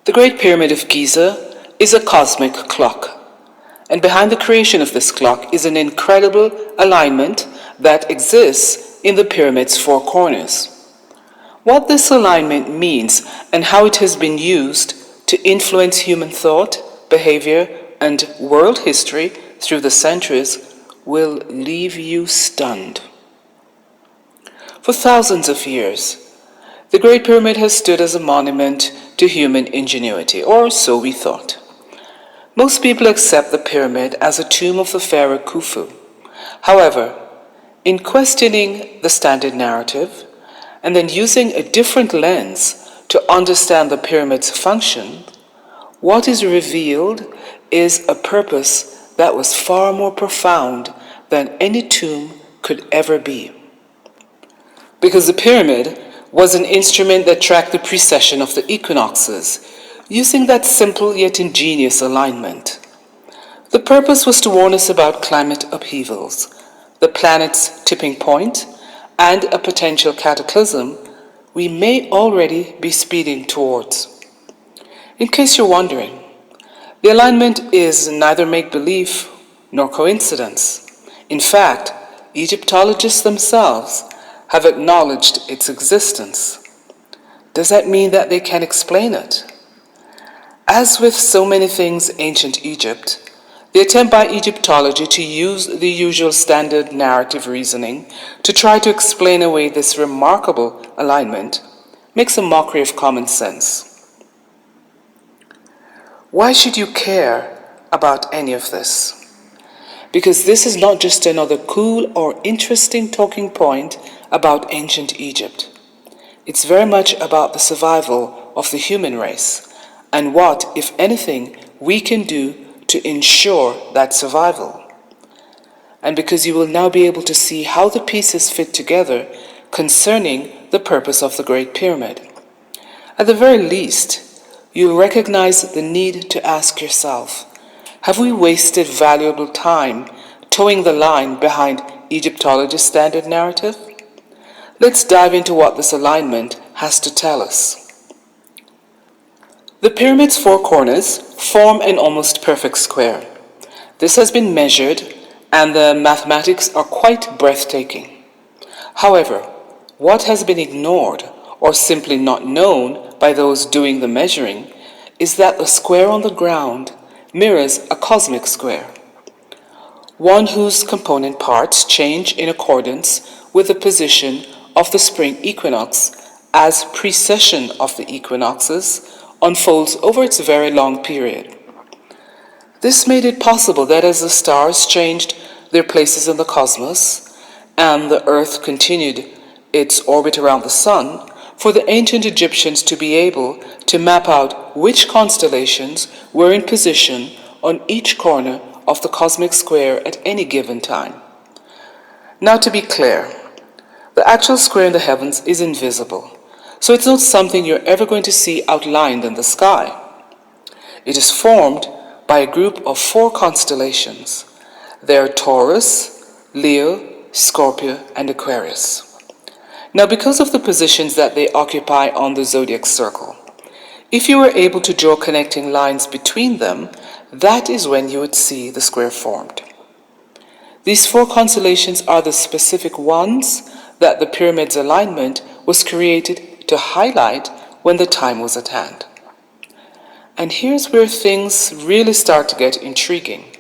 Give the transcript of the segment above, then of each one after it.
The Great Pyramid of Giza is a cosmic clock, and behind the creation of this clock is an incredible alignment that exists in the pyramid's four corners. What this alignment means and how it has been used to influence human thought, behavior, and world history through the centuries will leave you stunned. For thousands of years, the Great Pyramid has stood as a monument to human ingenuity, or so we thought. Most people accept the pyramid as a tomb of the pharaoh Khufu. However, in questioning the standard narrative, and then using a different lens to understand the pyramid's function, what is revealed is a purpose that was far more profound than any tomb could ever be. Because the pyramid was an instrument that tracked the precession of the equinoxes, using that simple yet ingenious alignment. The purpose was to warn us about climate upheavals, the planet's tipping point, and a potential cataclysm we may already be speeding towards. In case you're wondering, the alignment is neither make-believe nor coincidence. In fact, Egyptologists themselves have acknowledged its existence. Does that mean that they can explain it? As with so many things ancient Egypt, the attempt by Egyptology to use the usual standard narrative reasoning to try to explain away this remarkable alignment makes a mockery of common sense. Why should you care about any of this? Because this is not just another cool or interesting talking point about ancient Egypt. It's very much about the survival of the human race and what, if anything, we can do to ensure that survival. And because you will now be able to see how the pieces fit together concerning the purpose of the Great Pyramid. At the very least, you'll recognize the need to ask yourself, have we wasted valuable time towing the line behind Egyptology's standard narrative? Let's dive into what this alignment has to tell us. The pyramid's four corners form an almost perfect square. This has been measured, and the mathematics are quite breathtaking. However, what has been ignored or simply not known by those doing the measuring is that the square on the ground mirrors a cosmic square, one whose component parts change in accordance with the position of the spring equinox as precession of the equinoxes unfolds over its very long period. This made it possible that as the stars changed their places in the cosmos and the Earth continued its orbit around the sun, for the ancient Egyptians to be able to map out which constellations were in position on each corner of the cosmic square at any given time. Now, to be clear, the actual square in the heavens is invisible, so it's not something you're ever going to see outlined in the sky. It is formed by a group of four constellations. They are Taurus, Leo, Scorpio, and Aquarius. Now, because of the positions that they occupy on the zodiac circle, if you were able to draw connecting lines between them, that is when you would see the square formed. These four constellations are the specific ones that the pyramid's alignment was created to highlight when the time was at hand. And here's where things really start to get intriguing.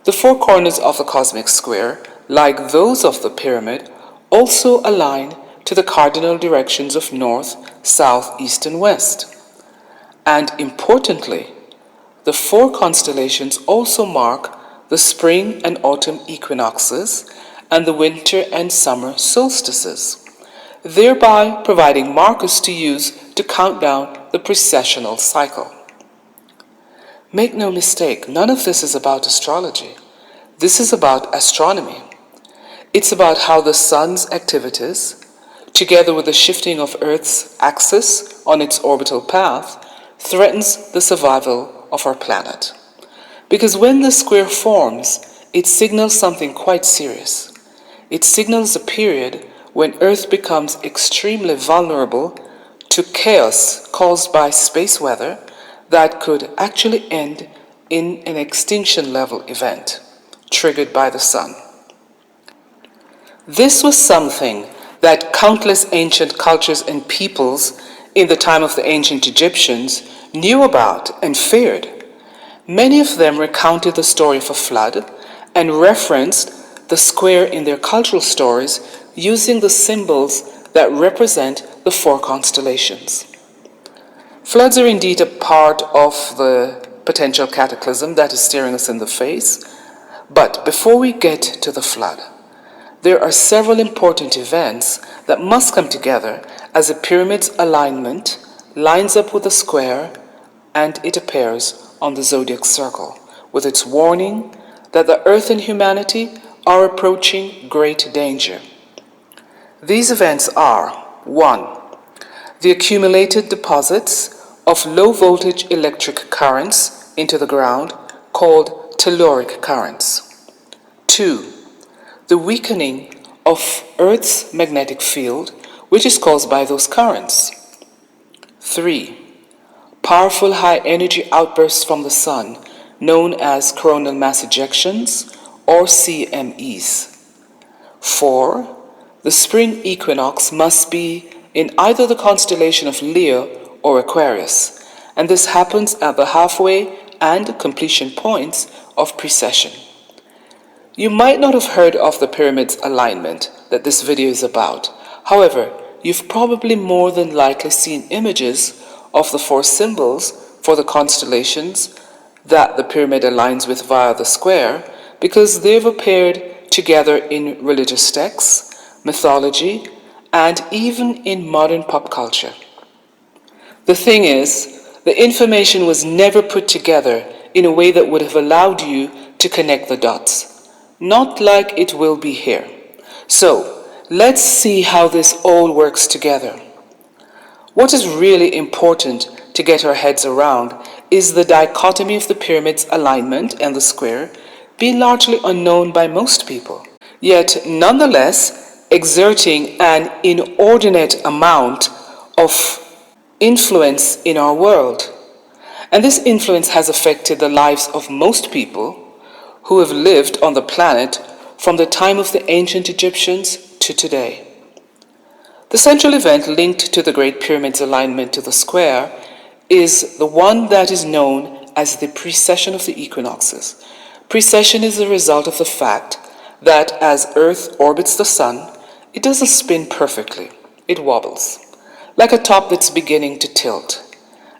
The four corners of the cosmic square, like those of the pyramid, also align to the cardinal directions of north, south, east, and west. And importantly, the four constellations also mark the spring and autumn equinoxes and the winter and summer solstices, thereby providing markers to use to count down the precessional cycle. Make no mistake, none of this is about astrology. This is about astronomy. It's about how the sun's activities, together with the shifting of Earth's axis on its orbital path, threatens the survival of our planet. Because when the square forms, it signals something quite serious. It signals a period when Earth becomes extremely vulnerable to chaos caused by space weather that could actually end in an extinction level event triggered by the sun. This was something that countless ancient cultures and peoples in the time of the ancient Egyptians knew about and feared. Many of them recounted the story of a flood and referenced the square in their cultural stories using the symbols that represent the four constellations. Floods are indeed a part of the potential cataclysm that is staring us in the face. But before we get to the flood, there are several important events that must come together as a pyramid's alignment lines up with the square and it appears on the zodiac circle, with its warning that the earth and humanity are approaching great danger. These events are: 1. The accumulated deposits of low-voltage electric currents into the ground, called telluric currents. 2. The weakening of Earth's magnetic field, which is caused by those currents. 3. Powerful high-energy outbursts from the sun, known as coronal mass ejections, or CMEs. 4. The spring equinox must be in either the constellation of Leo or Aquarius, and this happens at the halfway and completion points of precession. You might not have heard of the pyramid's alignment that this video is about. However, you've probably more than likely seen images of the four symbols for the constellations that the pyramid aligns with via the square, because they've appeared together in religious texts, mythology, and even in modern pop culture. The thing is, the information was never put together in a way that would have allowed you to connect the dots. Not like it will be here. So, let's see how this all works together. What is really important to get our heads around is the dichotomy of the pyramid's alignment and the square being largely unknown by most people, yet nonetheless exerting an inordinate amount of influence in our world. And this influence has affected the lives of most people who have lived on the planet from the time of the ancient Egyptians to today. The central event linked to the Great Pyramid's alignment to the square is the one that is known as the precession of the equinoxes. Precession is the result of the fact that as Earth orbits the sun, it doesn't spin perfectly, it wobbles, like a top that's beginning to tilt.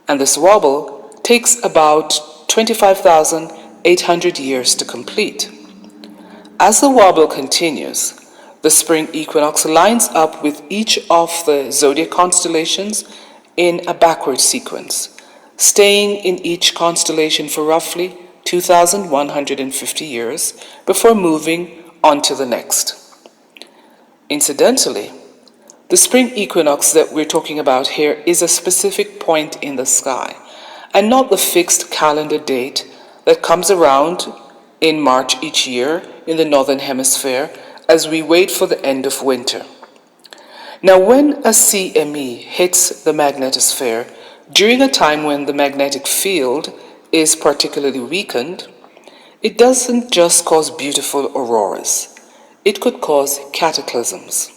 And this wobble takes about 25,800 years to complete. As the wobble continues, the spring equinox lines up with each of the zodiac constellations in a backward sequence, staying in each constellation for roughly 2,150 years before moving on to the next. Incidentally, the spring equinox that we're talking about here is a specific point in the sky, and not the fixed calendar date that comes around in March each year in the Northern Hemisphere as we wait for the end of winter. Now, when a CME hits the magnetosphere during a time when the magnetic field is particularly weakened, it doesn't just cause beautiful auroras. It could cause cataclysms.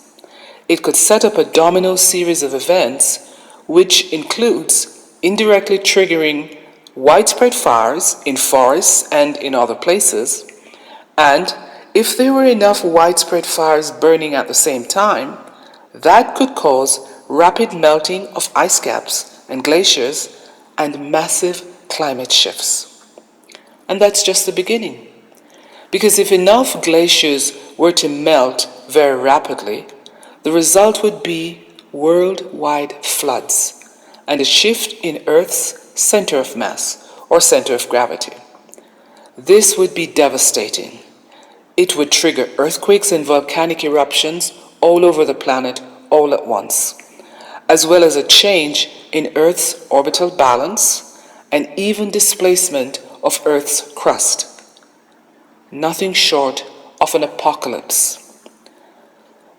It could set up a domino series of events, which includes indirectly triggering widespread fires in forests and in other places, and if there were enough widespread fires burning at the same time, that could cause rapid melting of ice caps and glaciers and massive climate shifts. And that's just the beginning. Because if enough glaciers were to melt very rapidly, the result would be worldwide floods and a shift in Earth's center of mass, or center of gravity. This would be devastating. It would trigger earthquakes and volcanic eruptions all over the planet all at once, as well as a change in Earth's orbital balance and even displacement of Earth's crust. Nothing short of an apocalypse.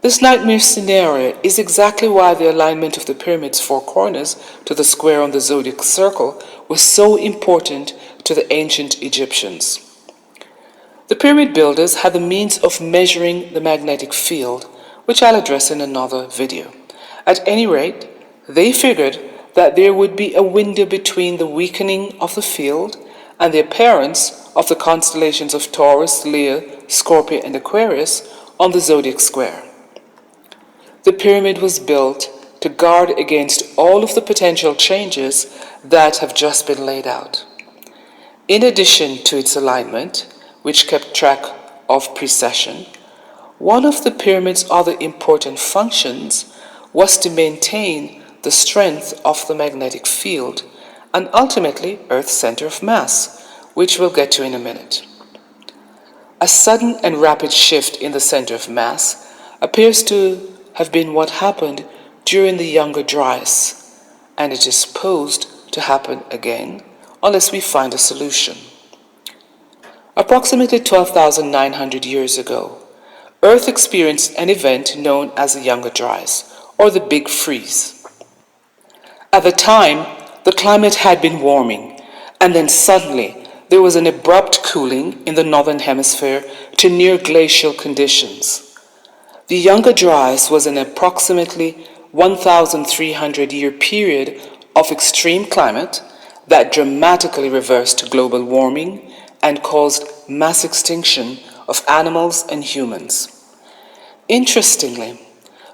This nightmare scenario is exactly why the alignment of the pyramid's four corners to the square on the zodiac circle was so important to the ancient Egyptians. The pyramid builders had the means of measuring the magnetic field, which I'll address in another video. At any rate, they figured that there would be a window between the weakening of the field and the appearance of the constellations of Taurus, Leo, Scorpio, and Aquarius on the zodiac square. The pyramid was built to guard against all of the potential changes that have just been laid out. In addition to its alignment, which kept track of precession, one of the pyramid's other important functions was to maintain the strength of the magnetic field and ultimately Earth's center of mass, which we'll get to in a minute. A sudden and rapid shift in the center of mass appears to have been what happened during the Younger Dryas, and it is supposed to happen again unless we find a solution. Approximately 12,900 years ago, Earth experienced an event known as the Younger Dryas, or the Big Freeze. At the time, the climate had been warming, and then suddenly there was an abrupt cooling in the northern hemisphere to near glacial conditions. The Younger Dryas was an approximately 1,300-year period of extreme climate that dramatically reversed global warming and caused mass extinction of animals and humans. Interestingly,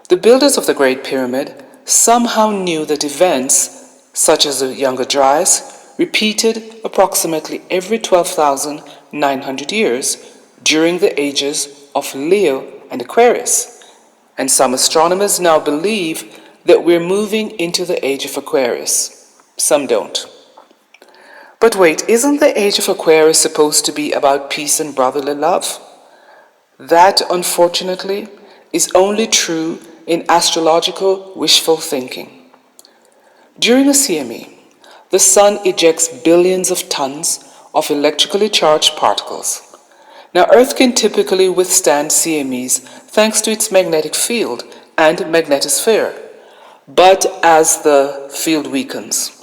the builders of the Great Pyramid somehow knew that events, such as the Younger Dryas, repeated approximately every 12,900 years during the ages of Leo and Aquarius, and some astronomers now believe that we're moving into the Age of Aquarius. Some don't. But wait, isn't the Age of Aquarius supposed to be about peace and brotherly love? That, unfortunately, is only true in astrological wishful thinking. During a CME, the Sun ejects billions of tons of electrically charged particles. Now, Earth can typically withstand CMEs thanks to its magnetic field and magnetosphere. But as the field weakens,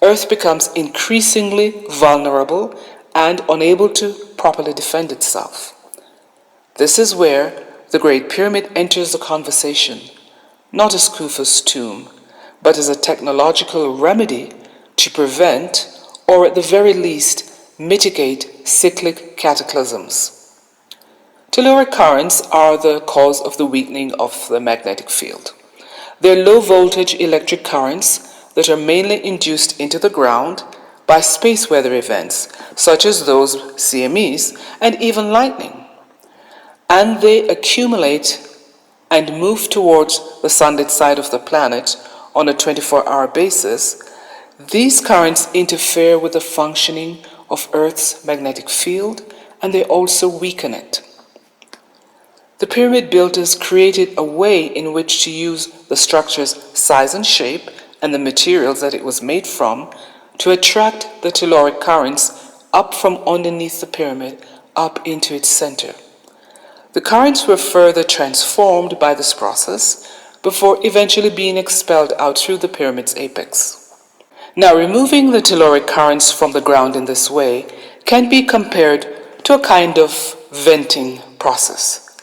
Earth becomes increasingly vulnerable and unable to properly defend itself. This is where the Great Pyramid enters the conversation, not as Khufu's tomb, but as a technological remedy to prevent, or at the very least, mitigate cyclic cataclysms. Telluric currents are the cause of the weakening of the magnetic field. They're low-voltage electric currents that are mainly induced into the ground by space weather events, such as those CMEs and even lightning. And they accumulate and move towards the sunlit side of the planet on a 24-hour basis. These currents interfere with the functioning of Earth's magnetic field, and they also weaken it. The pyramid builders created a way in which to use the structure's size and shape and the materials that it was made from to attract the telluric currents up from underneath the pyramid up into its center. The currents were further transformed by this process before eventually being expelled out through the pyramid's apex. Now, removing the telluric currents from the ground in this way can be compared to a kind of venting process.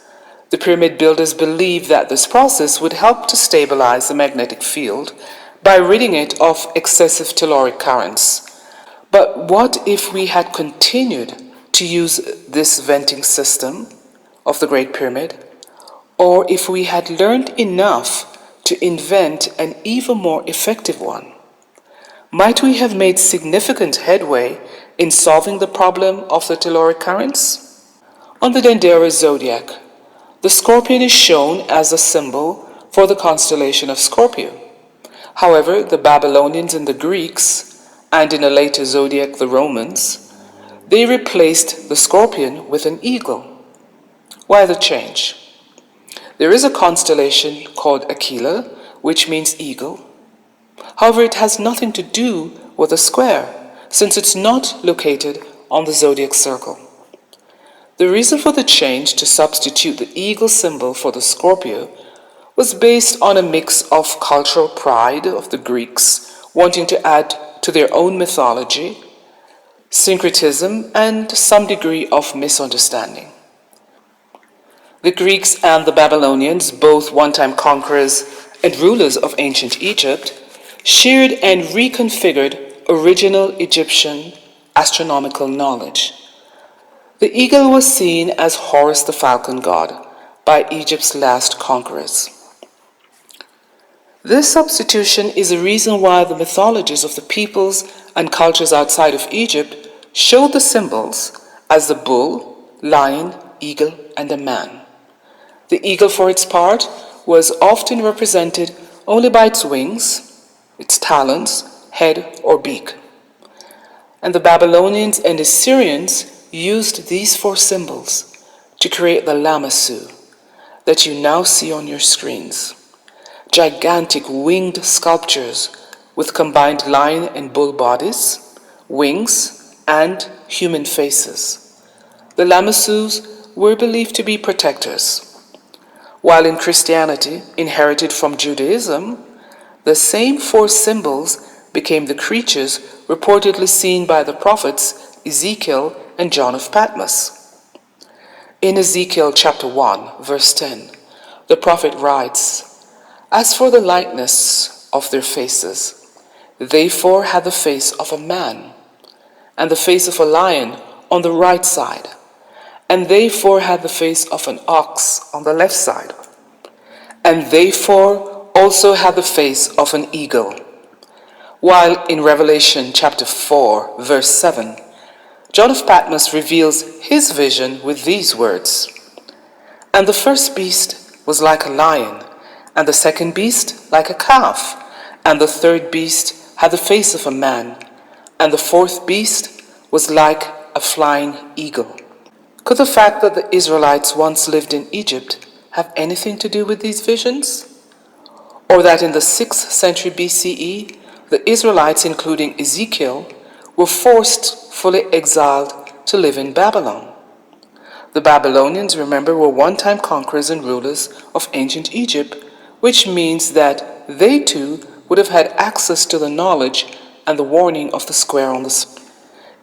The pyramid builders believed that this process would help to stabilize the magnetic field by ridding it of excessive telluric currents. But what if we had continued to use this venting system of the Great Pyramid, or if we had learned enough to invent an even more effective one? Might we have made significant headway in solving the problem of the telluric currents? On the Dendera zodiac, the scorpion is shown as a symbol for the constellation of Scorpio. However, the Babylonians and the Greeks, and in a later zodiac the Romans, they replaced the scorpion with an eagle. Why the change? There is a constellation called Aquila, which means eagle. However, it has nothing to do with a square, since it's not located on the zodiac circle. The reason for the change to substitute the eagle symbol for the scorpio was based on a mix of cultural pride of the Greeks wanting to add to their own mythology, syncretism, and some degree of misunderstanding. The Greeks and the Babylonians, both one-time conquerors and rulers of ancient Egypt, shared and reconfigured original Egyptian astronomical knowledge. The eagle was seen as Horus the falcon god by Egypt's last conquerors. This substitution is the reason why the mythologies of the peoples and cultures outside of Egypt showed the symbols as the bull, lion, eagle, and a man. The eagle, for its part, was often represented only by its wings, its talons, head, or beak. And the Babylonians and Assyrians used these four symbols to create the lamassu that you now see on your screens. Gigantic winged sculptures with combined lion and bull bodies, wings, and human faces. The lamassus were believed to be protectors. While in Christianity, inherited from Judaism, the same four symbols became the creatures reportedly seen by the prophets Ezekiel and John of Patmos. In Ezekiel chapter 1, verse 10, the prophet writes, "As for the likeness of their faces, they four had the face of a man, and the face of a lion on the right side, and they four had the face of an ox on the left side, and they four also had the face of an eagle." While in Revelation chapter 4, verse 7, John of Patmos reveals his vision with these words, "And the first beast was like a lion, and the second beast like a calf, and the third beast had the face of a man, and the fourth beast was like a flying eagle." Could the fact that the Israelites once lived in Egypt have anything to do with these visions? Or that in the 6th century BCE, the Israelites, including Ezekiel, were forcefully exiled to live in Babylon? The Babylonians, remember, were one-time conquerors and rulers of ancient Egypt, which means that they too would have had access to the knowledge and the warning of the square on the screen.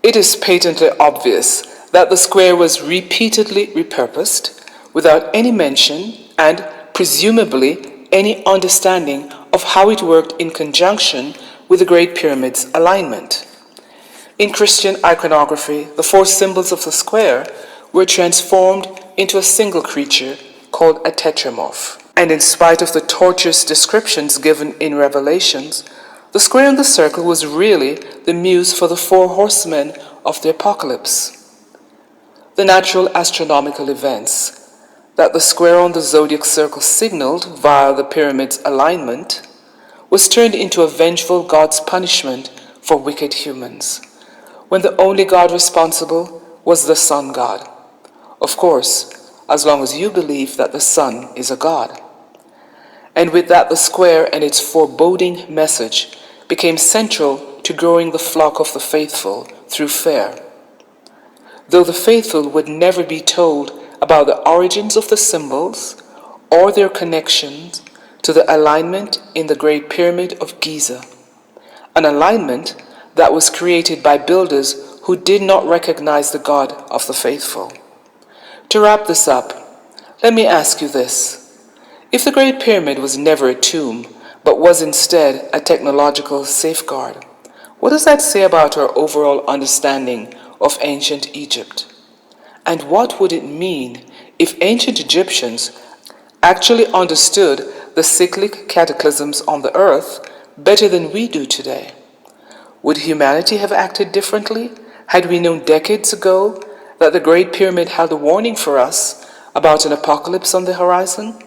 It is patently obvious that the square was repeatedly repurposed without any mention and presumably any understanding of how it worked in conjunction with the Great Pyramid's alignment. In Christian iconography, the four symbols of the square were transformed into a single creature called a tetramorph. And in spite of the tortuous descriptions given in Revelations, the square and the circle was really the muse for the four horsemen of the apocalypse. The natural astronomical events that the square on the zodiac circle signaled via the pyramid's alignment was turned into a vengeful God's punishment for wicked humans, when the only God responsible was the sun god. Of course, as long as you believe that the sun is a god. And with that, the square and its foreboding message became central to growing the flock of the faithful through fair. Though the faithful would never be told about the origins of the symbols or their connections to the alignment in the Great Pyramid of Giza, an alignment that was created by builders who did not recognize the God of the faithful. To wrap this up, let me ask you this. If the Great Pyramid was never a tomb, but was instead a technological safeguard, what does that say about our overall understanding of ancient Egypt? And what would it mean if ancient Egyptians actually understood the cyclic cataclysms on the earth better than we do today? Would humanity have acted differently had we known decades ago that the Great Pyramid held a warning for us about an apocalypse on the horizon?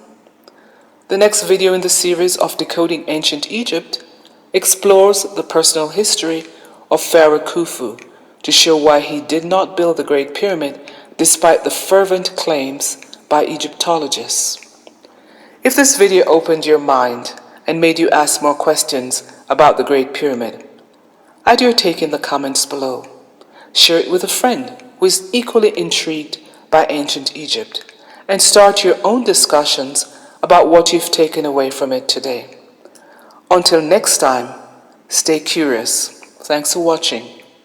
The next video in the series of Decoding Ancient Egypt explores the personal history of Pharaoh Khufu to show why he did not build the Great Pyramid despite the fervent claims by Egyptologists. If this video opened your mind and made you ask more questions about the Great Pyramid, add your take in the comments below. Share it with a friend who is equally intrigued by ancient Egypt and start your own discussions about what you've taken away from it today. Until next time, stay curious. Thanks for watching.